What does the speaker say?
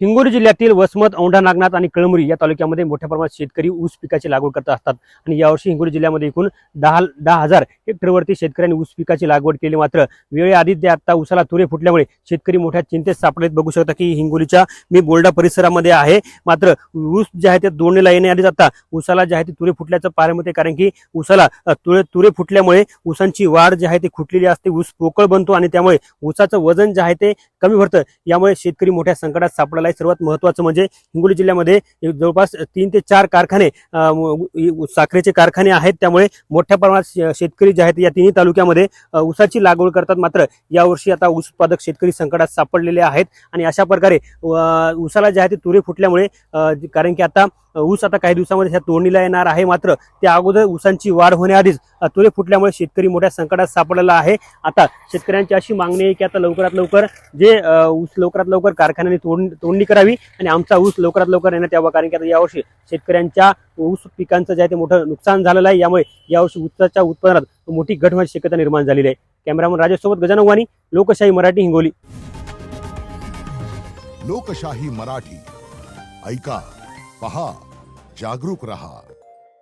हिंगोली जिल्ह्यातील वसमत, औंढा नागनाथ आणि कळमरी या तालुक्यामध्ये मोठ्या प्रमाणात शेतकरी ऊस पिकाची लागवड करत असतात आणि यावर्षी हिंगोली जिल्ह्यामध्ये एकूण 10,000 हेक्टरवरती शेतकऱ्यांनी ऊस पिकाची लागवड केली। मात्र वेळेआधीच ते आता ऊसाला तुरे फुटल्यामुळे शेतकरी मोठ्या चिंतेत सापडलेत। बघू शकता की हिंगोलीच्या मी बोल्डा परिसरामध्ये आहे। मात्र ऊस जे आहे ते दोडणीला येण्याआधीच आता ऊसाला जे आहे ते तुरे फुटल्याचं पाहायला मिळते, कारण की ऊसाला तुरे फुटल्यामुळे ऊसांची वाढ जी आहे ती खुटलेली असते, ऊस पोकळ बनतो आणि त्यामुळे ऊसाचं वजन जे आहे ते कमी भरतं। यामुळे शेतकरी मोठ्या संकटात सापडला आहे। सर्वात महत्त्वाचं म्हणजे हिंगोली जिल्ह्यामध्ये जवळपास 3 ते 4 कारखाने साखरेचे कारखाने आहेत, त्यामुळे मोठ्या प्रमाणात शेतकरी जे आहेत या तिन्ही तालुक्यामध्ये ऊसाची लागवड करतात। मात्र यावर्षी आता ऊस उत्पादक शेतकरी संकटात सापडलेले आहेत आणि अशा प्रकारे ऊसाला जे आहे ते तुरे फुटल्यामुळे कारण की आता ऊस आता काही दिवसामध्ये ह्या तोडणीला येणार आहे, मात्र त्या अगोदर ऊसांची वाढ होण्याआधीच तुरे फुटल्यामुळे शेतकरी मोठ्या संकटात सापडलेला आहे। आता शेतकऱ्यांची अशी मागणी आहे की आता लवकरात लवकर जे ऊस लवकरात लवकर कारखान्याने तोडणी करावी आणि आमचा ऊस लवकरात लवकर येण्यात यावा, कारण की आता यावर्षी शेतकऱ्यांच्या ऊस पिकांचं जे आहे ते मोठं नुकसान झालेलं आहे। यामुळे यावर्षी ऊसाच्या उत्पादनात मोठी घट होण्याची शक्यता निर्माण झालेली आहे। कॅमेरामन राजेश सोबत गजानन वाणी, लोकशाही मराठी, हिंगोली। लोकशाही मराठी ऐका, पहा, जागरूक रहा।